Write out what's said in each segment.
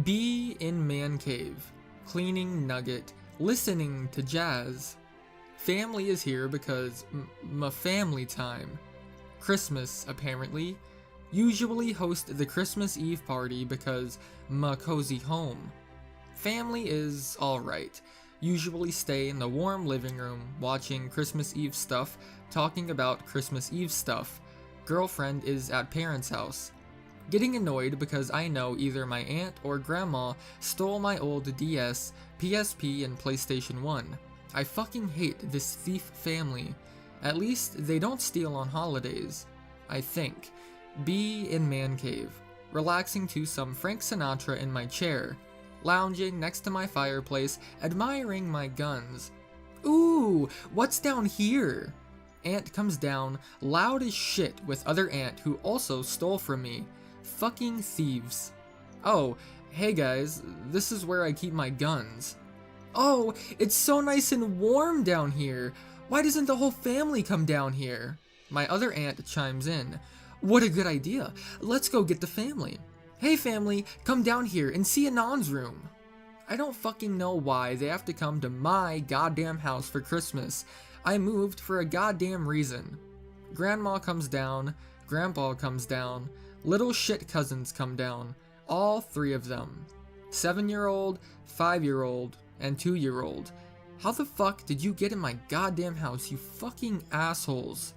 Be in man cave, cleaning nugget, listening to jazz. Family is here because family time. Christmas, apparently. Usually host the Christmas Eve party because cozy home. Family is alright. Usually stay in the warm living room, watching Christmas Eve stuff, talking about Christmas Eve stuff. Girlfriend is at parents' house. Getting annoyed because I know either my aunt or grandma stole my old DS, PSP, and PlayStation 1. I fucking hate this thief family. At least they don't steal on holidays. I think. Be in man cave, relaxing to some Frank Sinatra in my chair, lounging next to my fireplace, admiring my guns. Ooh, what's down here? Aunt comes down, loud as shit with other aunt who also stole from me. Fucking thieves. Oh, hey guys, this is where I keep my guns. Oh, it's so nice and warm down here. Why doesn't the whole family come down here? My other aunt chimes in. What a good idea. Let's go get the family. Hey family, come down here and see Anon's room. I don't fucking know why they have to come to my goddamn house for Christmas. I moved for a goddamn reason. Grandma comes down, Grandpa comes down, little shit cousins come down, all three of them. 7-year-old, 5-year-old, and 2-year-old. How the fuck did you get in my goddamn house, you fucking assholes?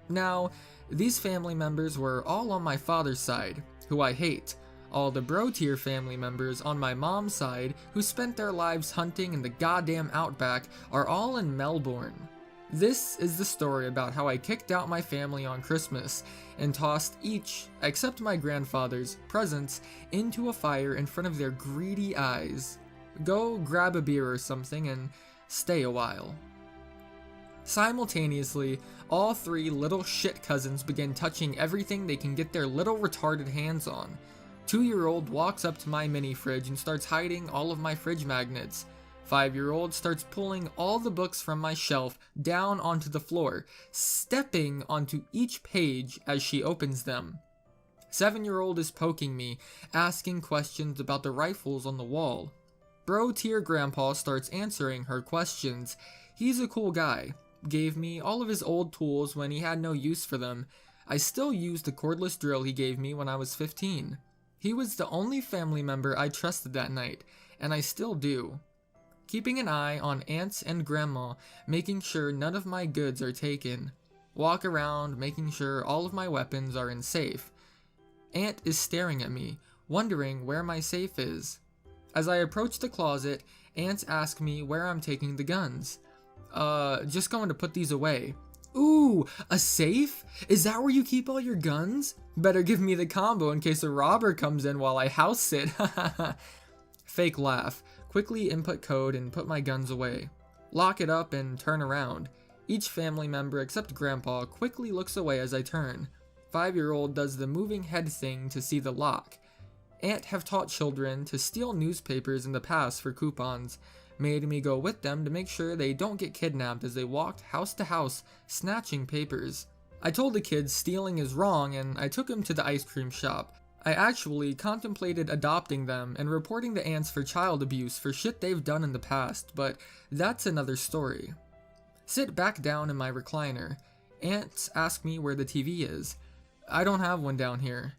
Now, these family members were all on my father's side, who I hate. All the bro tier family members on my mom's side, who spent their lives hunting in the goddamn outback, are all in Melbourne. This is the story about how I kicked out my family on Christmas and tossed each, except my grandfather's, presents into a fire in front of their greedy eyes. Go grab a beer or something and stay a while. Simultaneously, all three little shit cousins begin touching everything they can get their little retarded hands on. 2-year-old walks up to my mini fridge and starts hiding all of my fridge magnets. 5-year-old starts pulling all the books from my shelf down onto the floor, stepping onto each page as she opens them. 7-year-old is poking me, asking questions about the rifles on the wall. Bro tier grandpa starts answering her questions. He's a cool guy. Gave me all of his old tools when he had no use for them. I still use the cordless drill he gave me when I was 15. He was the only family member I trusted that night, and I still do. Keeping an eye on aunts and grandma, making sure none of my goods are taken. Walk around, making sure all of my weapons are in safe. Aunt is staring at me, wondering where my safe is. As I approach the closet, aunts ask me where I'm taking the guns. Just going to put these away. Ooh, a safe? Is that where you keep all your guns? Better give me the combo in case a robber comes in while I house sit. Fake laugh. Quickly input code and put my guns away. Lock it up and turn around. Each family member except Grandpa quickly looks away as I turn. 5-year-old does the moving head thing to see the lock. Aunt have taught children to steal newspapers in the past for coupons. Made me go with them to make sure they don't get kidnapped as they walked house to house, snatching papers. I told the kids stealing is wrong and I took them to the ice cream shop. I actually contemplated adopting them and reporting the aunts for child abuse for shit they've done in the past, but that's another story. Sit back down in my recliner. Aunts ask me where the TV is. I don't have one down here.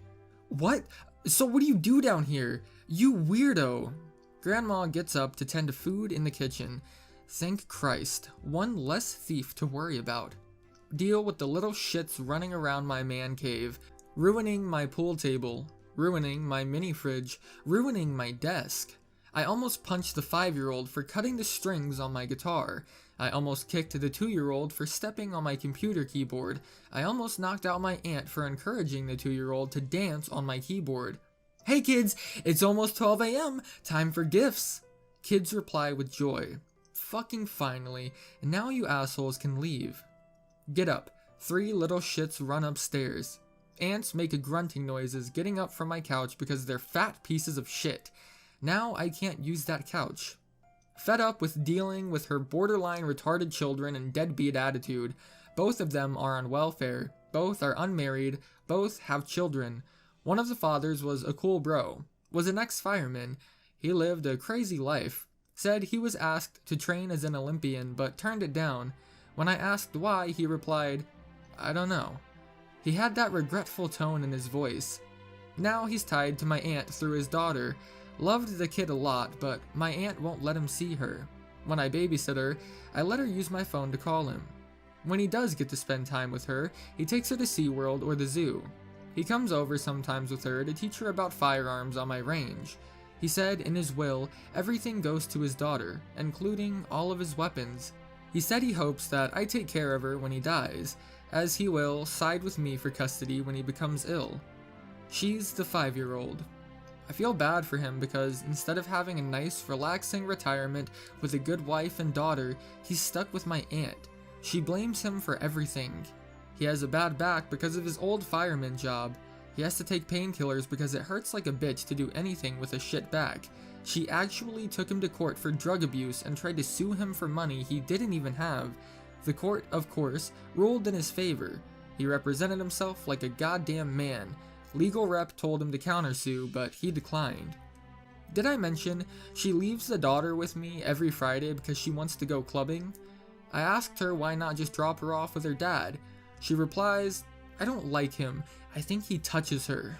What? So what do you do down here? You weirdo. Grandma gets up to tend to food in the kitchen. Thank Christ, one less thief to worry about. Deal with the little shits running around my man cave, ruining my pool table, ruining my mini fridge, ruining my desk. I almost punched the 5-year-old for cutting the strings on my guitar. I almost kicked the 2-year-old for stepping on my computer keyboard. I almost knocked out my aunt for encouraging the 2-year-old to dance on my keyboard. Hey kids, it's almost 12 a.m. Time for gifts. Kids reply with joy. Fucking finally, now you assholes can leave. Get up. 3 little shits run upstairs. Ants make grunting noises getting up from my couch because they're fat pieces of shit. Now I can't use that couch. Fed up with dealing with her borderline retarded children and deadbeat attitude. Both of them are on welfare. Both are unmarried. Both have children. One of the fathers was a cool bro, was an ex-fireman, He lived a crazy life. Said he was asked to train as an Olympian but turned it down. When I asked why, he replied, "I don't know." He had that regretful tone in his voice. Now he's tied to my aunt through his daughter. Loved the kid a lot, but my aunt won't let him see her. When I babysit her, I let her use my phone to call him. When he does get to spend time with her, he takes her to SeaWorld or the zoo. He comes over sometimes with her to teach her about firearms on my range. He said in his will, everything goes to his daughter, including all of his weapons. He said he hopes that I take care of her when he dies, as he will side with me for custody when he becomes ill. She's the 5-year-old. I feel bad for him because instead of having a nice, relaxing retirement with a good wife and daughter, he's stuck with my aunt. She blames him for everything. He has a bad back because of his old fireman job. He has to take painkillers because it hurts like a bitch to do anything with a shit back. She actually took him to court for drug abuse and tried to sue him for money he didn't even have. The court, of course, ruled in his favor. He represented himself like a goddamn man. Legal rep told him to countersue, but he declined. Did I mention she leaves the daughter with me every Friday because she wants to go clubbing? I asked her why not just drop her off with her dad. She replies, "I don't like him. I think he touches her."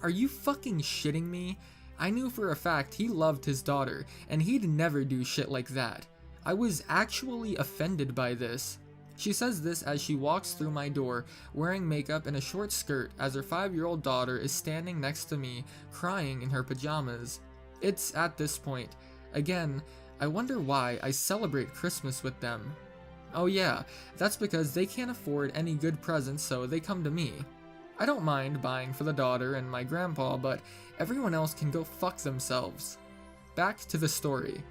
Are you fucking shitting me? I knew for a fact he loved his daughter, and he'd never do shit like that. I was actually offended by this. She says this as she walks through my door, wearing makeup and a short skirt as her 5-year-old daughter is standing next to me, crying in her pajamas. It's at this point. Again, I wonder why I celebrate Christmas with them. Oh yeah, that's because they can't afford any good presents, so they come to me. I don't mind buying for the daughter and my grandpa, but everyone else can go fuck themselves. Back to the story.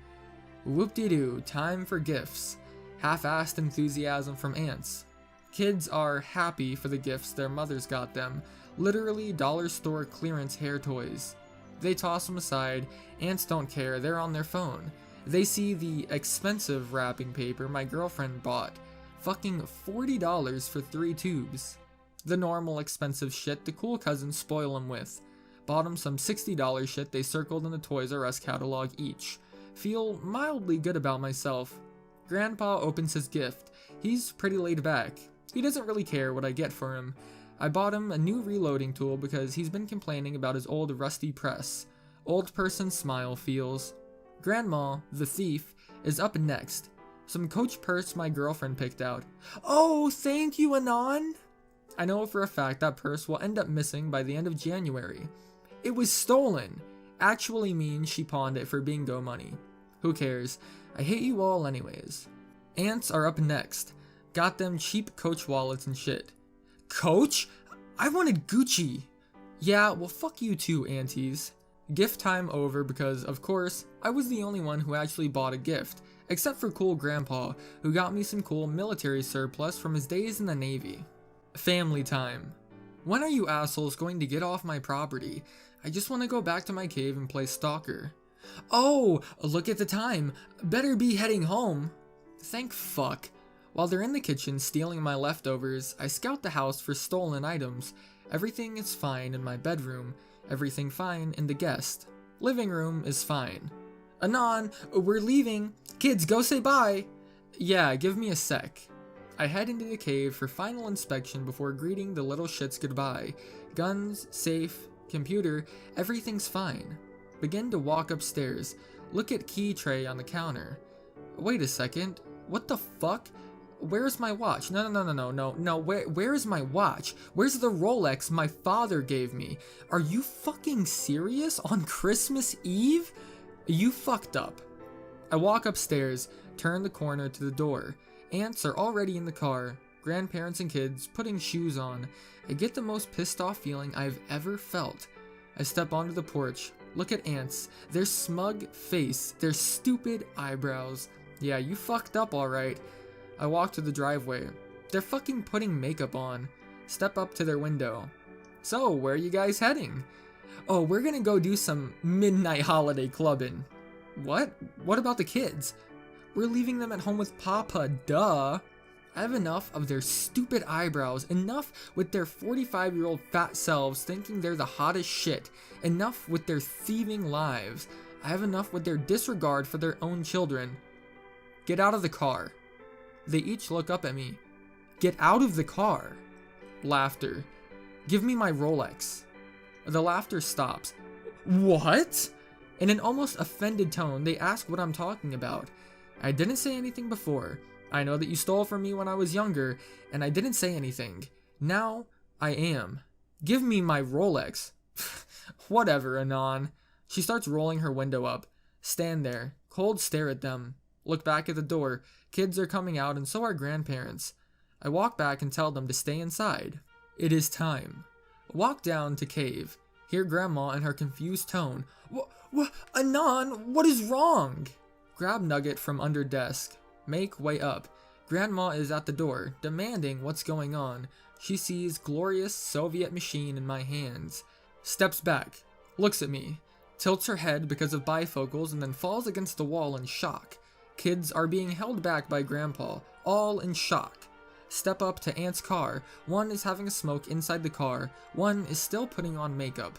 Whoop-de-doo, time for gifts. Half-assed enthusiasm from aunts. Kids are happy for the gifts their mothers got them, literally dollar store clearance hair toys. They toss them aside, aunts don't care, they're on their phone. They see the expensive wrapping paper my girlfriend bought, fucking $40 for 3 tubes. The normal expensive shit the cool cousins spoil them with. Bought them some $60 shit they circled in the Toys R Us catalog each. Feel mildly good about myself. Grandpa opens his gift. He's pretty laid back. He doesn't really care what I get for him. I bought him a new reloading tool because he's been complaining about his old rusty press. Old person smile feels. Grandma, the thief, is up next. Some Coach purse my girlfriend picked out. Oh, thank you, Anon! I know for a fact that purse will end up missing by the end of January. It was stolen. Actually means she pawned it for bingo money. Who cares? I hate you all anyways. Aunts are up next. Got them cheap Coach wallets and shit. Coach? I wanted Gucci. Yeah, well fuck you too, aunties. Gift time over because, of course, I was the only one who actually bought a gift, except for cool grandpa, who got me some cool military surplus from his days in the Navy. Family time. When are you assholes going to get off my property? I just want to go back to my cave and play stalker. Oh, look at the time. Better be heading home. Thank fuck. While they're in the kitchen stealing my leftovers, I scout the house for stolen items. Everything is fine in my bedroom. Everything fine in the guest. Living room is fine. Anon, we're leaving. Kids, go say bye. Yeah, give me a sec. I head into the cave for final inspection before greeting the little shits goodbye. Guns, safe, computer, everything's fine. Begin to walk upstairs. Look at key tray on the counter. Wait a second. What the fuck? Where's my watch? No. Where is my watch? Where's the Rolex my father gave me? Are you fucking serious? On Christmas Eve? You fucked up. I walk upstairs, turn the corner to the door. Aunts are already in the car. Grandparents and kids putting shoes on. I get the most pissed off feeling I've ever felt. I step onto the porch. Look at aunts. Their smug face. Their stupid eyebrows. Yeah, you fucked up alright. I walk to the driveway. They're fucking putting makeup on. Step up to their window. So, where are you guys heading? Oh, we're gonna go do some midnight holiday clubbing. What? What about the kids? We're leaving them at home with Papa, duh. I have enough of their stupid eyebrows, enough with their 45-year-old fat selves thinking they're the hottest shit, enough with their thieving lives. I have enough with their disregard for their own children. Get out of the car. They each look up at me. Get out of the car. Laughter. Give me my Rolex. The laughter stops. What? In an almost offended tone, they ask what I'm talking about. I didn't say anything before. I know that you stole from me when I was younger, and I didn't say anything. Now, I am. Give me my Rolex. Whatever, Anon. She starts rolling her window up. Stand there. Cold stare at them. Look back at the door. Kids are coming out, and so are grandparents. I walk back and tell them to stay inside. It is time. Walk down to cave. Hear Grandma in her confused tone. Anon, what is wrong? Grab Nugget from under desk. Make way up. Grandma is at the door, demanding what's going on. She sees glorious Soviet machine in my hands. Steps back. Looks at me. Tilts her head because of bifocals and then falls against the wall in shock. Kids are being held back by Grandpa, all in shock. Step up to Aunt's car. One is having a smoke inside the car. One is still putting on makeup.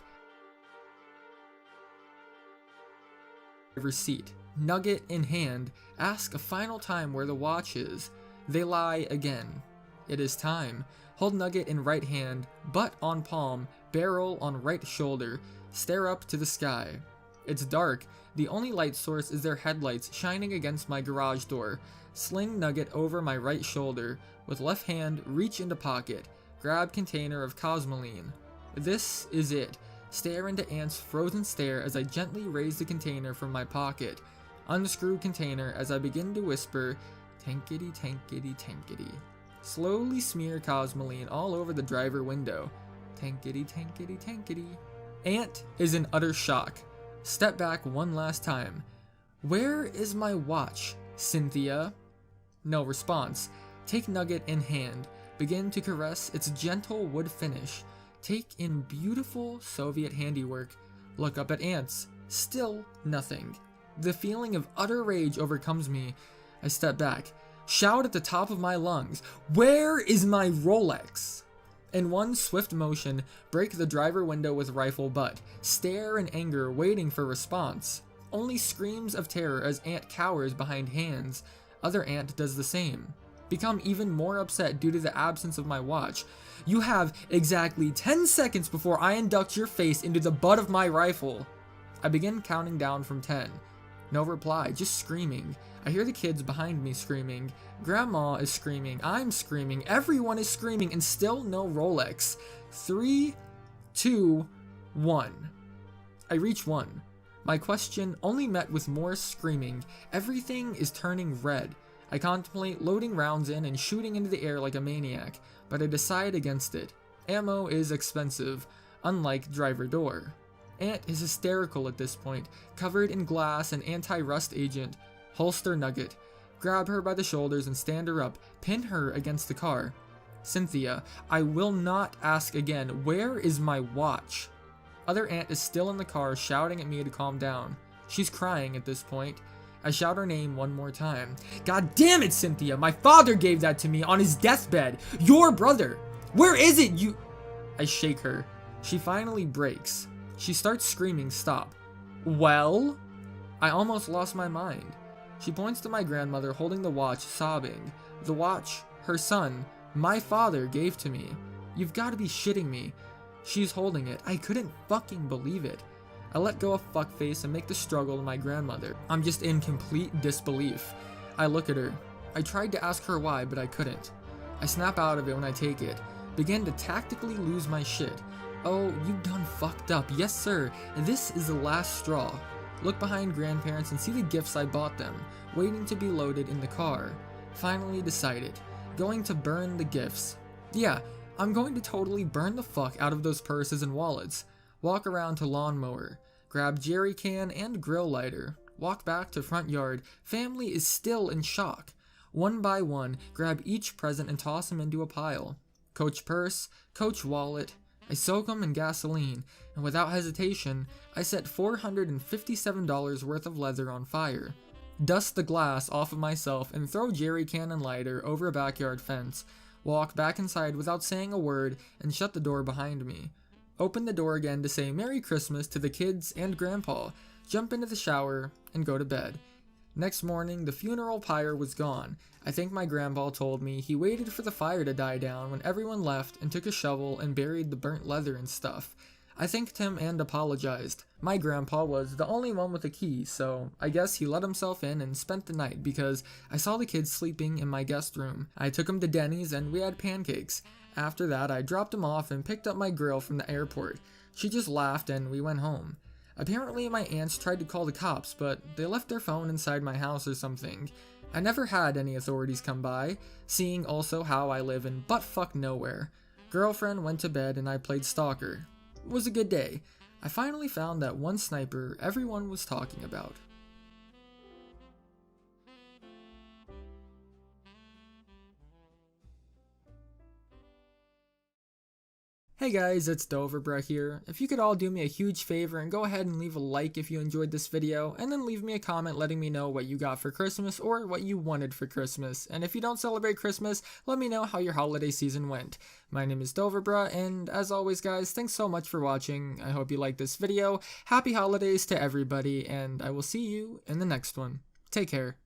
Seat. Nugget in hand. Ask a final time where the watch is. They lie again. It is time. Hold Nugget in right hand, butt on palm, barrel on right shoulder. Stare up to the sky. It's dark. The only light source is their headlights shining against my garage door. Sling Nugget over my right shoulder. With left hand, reach into pocket. Grab container of Cosmoline. This is it. Stare into Aunt's frozen stare as I gently raise the container from my pocket. Unscrew container as I begin to whisper, tankity tankity tankity. Slowly smear Cosmoline all over the driver window. Tankity tankity tankity. Aunt is in utter shock. Step back one last time. Where is my watch, Cynthia? No response. Take Nugget in hand. Begin to caress its gentle wood finish. Take in beautiful Soviet handiwork. Look up at Aunt's. Still nothing. The feeling of utter rage overcomes me. I step back. Shout at the top of my lungs. Where is my Rolex? In one swift motion, break the driver window with rifle butt. Stare in anger, waiting for response. Only screams of terror as Aunt cowers behind hands. Other Aunt does the same. Become even more upset due to the absence of my watch. You have exactly 10 seconds before I induct your face into the butt of my rifle. I begin counting down from 10. No reply, just screaming. I hear the kids behind me screaming. Grandma is screaming. I'm screaming. Everyone is screaming, and still no Rolex. 3, 2, 1. I reach 1. My question only met with more screaming. Everything is turning red. I contemplate loading rounds in and shooting into the air like a maniac, but I decide against it. Ammo is expensive, unlike driver door. Aunt is hysterical at this point, covered in glass and anti-rust agent. Holster Nugget. Grab her by the shoulders and stand her up, pin her against the car. Cynthia, I will not ask again, where is my watch? Other Aunt is still in the car shouting at me to calm down. She's crying at this point. I shout her name one more time. God damn it, Cynthia! My father gave that to me on his deathbed! Your brother! Where is it, you— I shake her. She finally breaks. She starts screaming, stop. Well? I almost lost my mind. She points to my grandmother holding the watch, sobbing. The watch, her son, my father gave to me. You've got to be shitting me. She's holding it. I couldn't fucking believe it. I let go of fuckface and make the struggle to my grandmother. I'm just in complete disbelief. I look at her. I tried to ask her why, but I couldn't. I snap out of it when I take it. Begin to tactically lose my shit. Oh, you done fucked up. Yes, sir. This is the last straw. Look behind grandparents and see the gifts I bought them, waiting to be loaded in the car. Finally decided. Going to burn the gifts. Yeah, I'm going to totally burn the fuck out of those purses and wallets. Walk around to lawnmower. Grab jerry can and grill lighter. Walk back to front yard. Family is still in shock. One by one, grab each present and toss them into a pile. Coach purse, coach wallet. I soak them in gasoline, and without hesitation, I set $457 worth of leather on fire. Dust the glass off of myself and throw jerry can and lighter over a backyard fence. Walk back inside without saying a word and shut the door behind me. open the door again to say Merry Christmas to the kids and Grandpa, jump into the shower, and go to bed. Next morning, the funeral pyre was gone. I think my grandpa told me he waited for the fire to die down when everyone left and took a shovel and buried the burnt leather and stuff. I thanked him and apologized. My grandpa was the only one with a key, so I guess he let himself in and spent the night because I saw the kids sleeping in my guest room. I took him to Denny's and we had pancakes. After that, I dropped him off and picked up my girl from the airport. She just laughed and we went home. Apparently my aunts tried to call the cops, but they left their phone inside my house or something. I never had any authorities come by, seeing also how I live in buttfuck nowhere. Girlfriend went to bed and I played stalker. It was a good day. I finally found that one sniper everyone was talking about. Hey guys, it's Dovahbruh here. If you could all do me a huge favor and go ahead and leave a like if you enjoyed this video, and then leave me a comment letting me know what you got for Christmas or what you wanted for Christmas. And if you don't celebrate Christmas, let me know how your holiday season went. My name is Dovahbruh, and as always guys, thanks so much for watching. I hope you liked this video. Happy holidays to everybody, and I will see you in the next one. Take care.